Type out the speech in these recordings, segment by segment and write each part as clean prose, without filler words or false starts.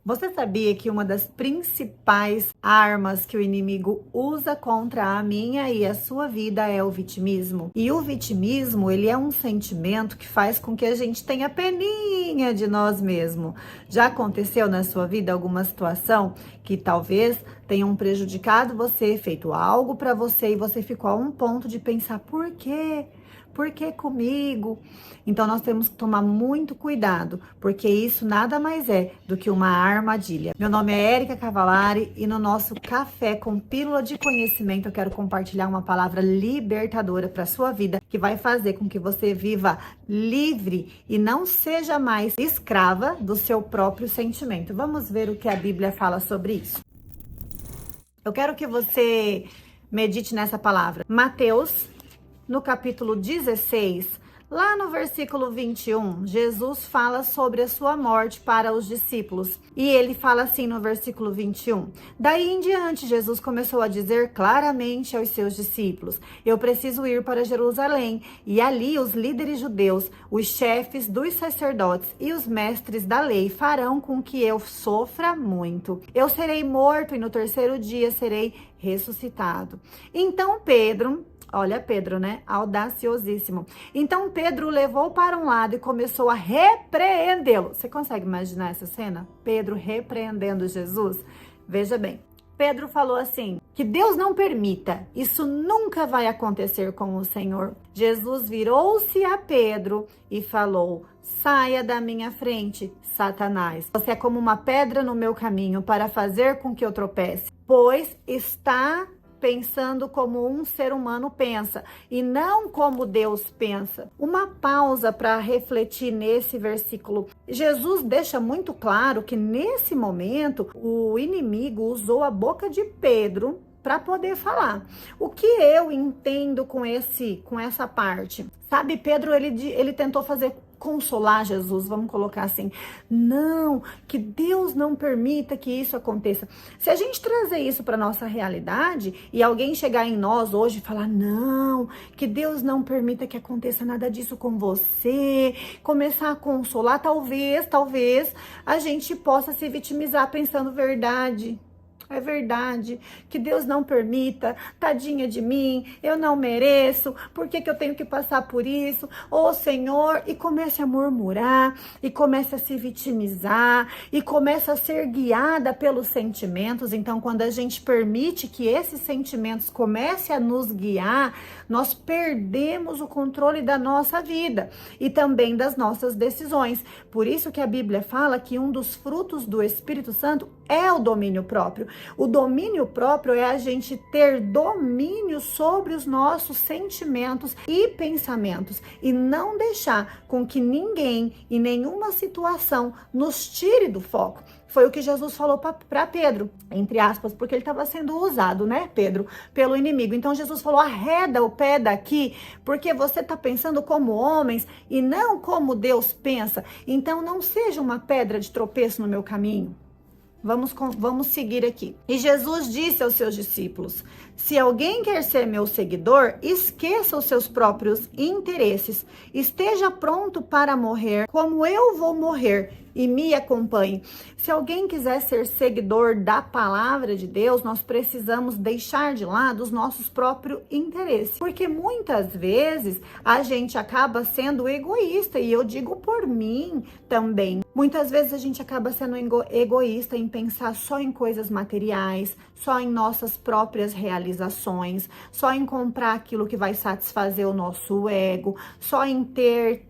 Você sabia que uma das principais armas que o inimigo usa contra a minha e a sua vida é o vitimismo? E o vitimismo, ele é um sentimento que faz com que a gente tenha peninha de nós mesmos. Já aconteceu na sua vida alguma situação que talvez tenham prejudicado você, feito algo para você e você ficou a um ponto de pensar, por quê? Por que comigo? Então nós temos que tomar muito cuidado, porque isso nada mais é do que uma armadilha. Meu nome é Érica Cavalari e no nosso Café com Pílula de Conhecimento eu quero compartilhar uma palavra libertadora para a sua vida, que vai fazer com que você viva livre e não seja mais escrava do seu próprio sentimento. Vamos ver o que a Bíblia fala sobre isso. Eu quero que você medite nessa palavra. Mateus, no capítulo 16, lá no versículo 21, Jesus fala sobre a sua morte para os discípulos. E ele fala assim no versículo 21. Daí em diante, Jesus começou a dizer claramente aos seus discípulos: eu preciso ir para Jerusalém, e ali os líderes judeus, os chefes dos sacerdotes e os mestres da lei farão com que eu sofra muito. Eu serei morto e no terceiro dia serei ressuscitado. Então Pedro... Olha Pedro, né? Audaciosíssimo. Então Pedro o levou para um lado e começou a repreendê-lo. Você consegue imaginar essa cena? Pedro repreendendo Jesus? Veja bem. Pedro falou assim, que Deus não permita, isso nunca vai acontecer com o Senhor. Jesus virou-se a Pedro e falou: saia da minha frente, Satanás. Você é como uma pedra no meu caminho para fazer com que eu tropece, pois está pensando como um ser humano pensa e não como Deus pensa. Uma pausa para refletir nesse versículo. Jesus deixa muito claro que nesse momento o inimigo usou a boca de Pedro para poder falar. O que eu entendo com essa parte? Sabe, Pedro, ele tentou consolar Jesus, vamos colocar assim. Não, que Deus não permita que isso aconteça. Se a gente trazer isso para nossa realidade e alguém chegar em nós hoje e falar, não, que Deus não permita que aconteça nada disso com você, começar a consolar, talvez a gente possa se vitimizar pensando verdade. É verdade, que Deus não permita, tadinha de mim, eu não mereço, por que eu tenho que passar por isso? Ô Senhor, e comece a murmurar, e comece a se vitimizar, e comece a ser guiada pelos sentimentos. Então, quando a gente permite que esses sentimentos comecem a nos guiar, nós perdemos o controle da nossa vida e também das nossas decisões. Por isso que a Bíblia fala que um dos frutos do Espírito Santo é o domínio próprio. O domínio próprio é a gente ter domínio sobre os nossos sentimentos e pensamentos e não deixar com que ninguém e nenhuma situação nos tire do foco. Foi o que Jesus falou para Pedro, entre aspas, porque ele estava sendo usado, né, Pedro, pelo inimigo. Então Jesus falou, arreda o pé daqui, porque você está pensando como homens e não como Deus pensa. Então não seja uma pedra de tropeço no meu caminho. Vamos seguir aqui. E Jesus disse aos seus discípulos: se alguém quer ser meu seguidor, esqueça os seus próprios interesses. Esteja pronto para morrer, como eu vou morrer, e me acompanhe. Se alguém quiser ser seguidor da palavra de Deus, nós precisamos deixar de lado os nossos próprios interesses. Porque muitas vezes a gente acaba sendo egoísta, e eu digo por mim também. Muitas vezes a gente acaba sendo egoísta em pensar só em coisas materiais, só em nossas próprias realizações, só em comprar aquilo que vai satisfazer o nosso ego, só em ter,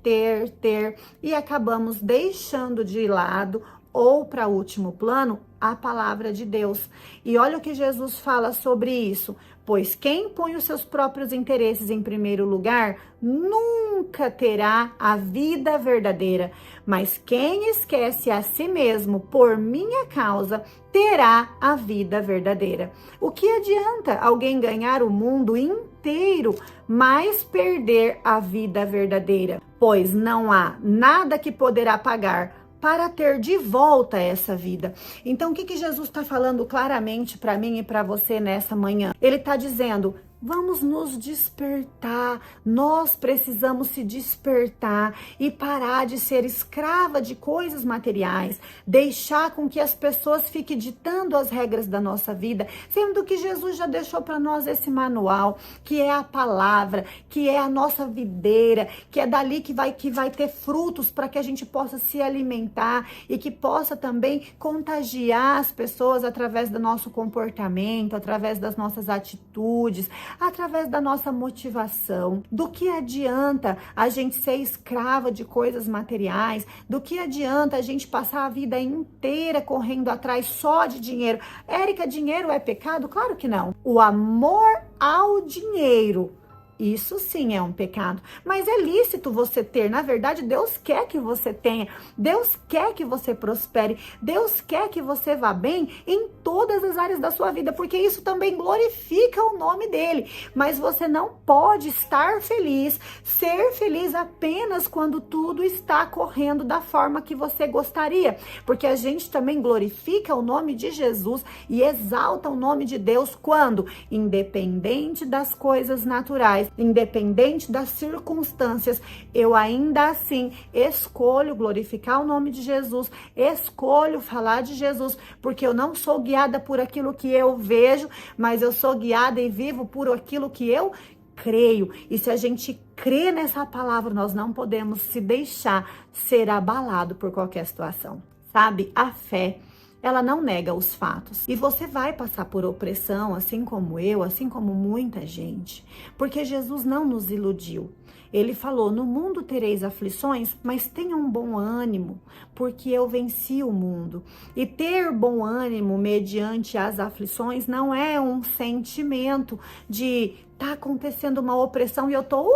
e acabamos deixando de lado ou para último plano a palavra de Deus. E olha o que Jesus fala sobre isso. Pois quem põe os seus próprios interesses em primeiro lugar nunca terá a vida verdadeira, mas quem esquece a si mesmo por minha causa terá a vida verdadeira. O que adianta alguém ganhar o mundo inteiro, mas perder a vida verdadeira? Pois não há nada que poderá pagar para ter de volta essa vida. Então, o que Jesus está falando claramente para mim e para você nessa manhã? Ele está dizendo, Vamos nos despertar. Nós precisamos se despertar e parar de ser escrava de coisas materiais, deixar com que as pessoas fiquem ditando as regras da nossa vida, sendo que Jesus já deixou para nós esse manual, que é a palavra, que é a nossa videira, que é dali que vai ter frutos para que a gente possa se alimentar e que possa também contagiar as pessoas através do nosso comportamento, através das nossas atitudes, através da nossa motivação. Do que adianta a gente ser escrava de coisas materiais? Do que adianta a gente passar a vida inteira correndo atrás só de dinheiro? Érica, dinheiro é pecado? Claro que não. O amor ao dinheiro, isso sim é um pecado, mas é lícito você ter. Na verdade, Deus quer que você tenha, Deus quer que você prospere, Deus quer que você vá bem em todas as áreas da sua vida, porque isso também glorifica o nome dele. Mas você não pode estar feliz, ser feliz apenas quando tudo está correndo da forma que você gostaria, porque a gente também glorifica o nome de Jesus e exalta o nome de Deus quando, independente das coisas naturais, independente das circunstâncias, eu ainda assim escolho glorificar o nome de Jesus, escolho falar de Jesus, porque eu não sou guiada por aquilo que eu vejo, mas eu sou guiada e vivo por aquilo que eu creio. E se a gente crê nessa palavra, nós não podemos se deixar ser abalado por qualquer situação. Sabe? A fé, ela não nega os fatos. E você vai passar por opressão, assim como eu, assim como muita gente. Porque Jesus não nos iludiu. Ele falou, no mundo tereis aflições, mas tenham bom ânimo, porque eu venci o mundo. E ter bom ânimo mediante as aflições não é um sentimento de tá acontecendo uma opressão e eu tô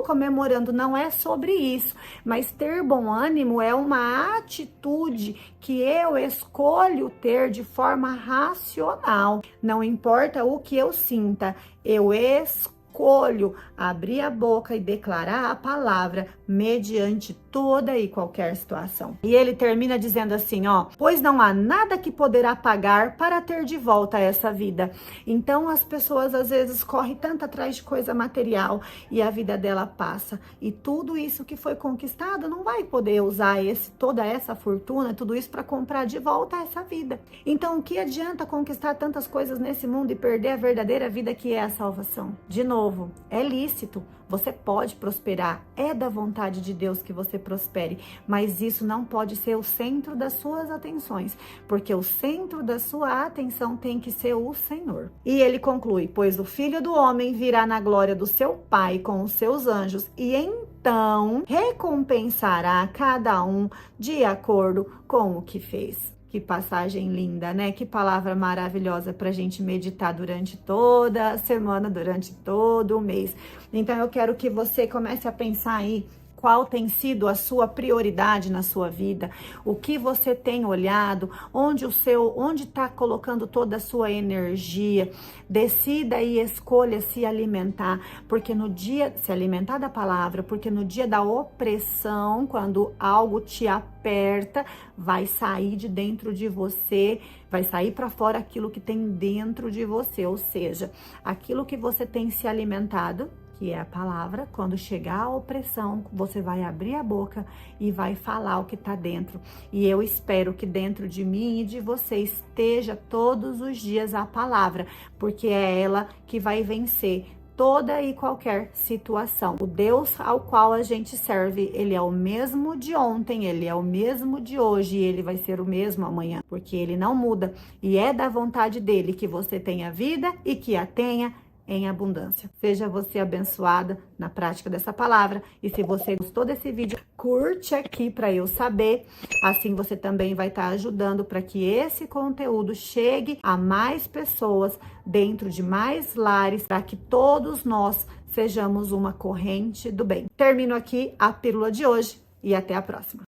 comemorando. Não é sobre isso. Mas ter bom ânimo é uma atitude que eu escolho ter de forma racional. Não importa o que eu sinta, eu escolho abrir a boca e declarar a palavra mediante toda e qualquer situação. E ele termina dizendo assim, ó, pois não há nada que poderá pagar para ter de volta essa vida. Então as pessoas às vezes correm tanto atrás de coisa material e a vida dela passa. E tudo isso que foi conquistado não vai poder usar toda essa fortuna, tudo isso para comprar de volta essa vida. Então o que adianta conquistar tantas coisas nesse mundo e perder a verdadeira vida que é a salvação? De novo, é lícito. Você pode prosperar, é da vontade de Deus que você prospere, mas isso não pode ser o centro das suas atenções, porque o centro da sua atenção tem que ser o Senhor. E ele conclui, pois o Filho do Homem virá na glória do seu Pai com os seus anjos e então recompensará cada um de acordo com o que fez. Que passagem linda, né? Que palavra maravilhosa para a gente meditar durante toda a semana, durante todo o mês. Então eu quero que você comece a pensar aí qual tem sido a sua prioridade na sua vida, o que você tem olhado, onde está colocando toda a sua energia. Decida e escolha se alimentar, porque no dia, se alimentar da palavra, porque no dia da opressão, quando algo te aperta, vai sair de dentro de você, vai sair para fora aquilo que tem dentro de você, ou seja, aquilo que você tem se alimentado, que é a palavra, quando chegar a opressão, você vai abrir a boca e vai falar o que está dentro. E eu espero que dentro de mim e de você esteja todos os dias a palavra, porque é ela que vai vencer toda e qualquer situação. O Deus ao qual a gente serve, ele é o mesmo de ontem, ele é o mesmo de hoje e ele vai ser o mesmo amanhã, porque ele não muda. E é da vontade dele que você tenha vida e que a tenha em abundância. Seja você abençoada na prática dessa palavra. E se você gostou desse vídeo, curte aqui para eu saber. Assim você também vai estar ajudando para que esse conteúdo chegue a mais pessoas, dentro de mais lares, para que todos nós sejamos uma corrente do bem. Termino aqui a pílula de hoje e até a próxima.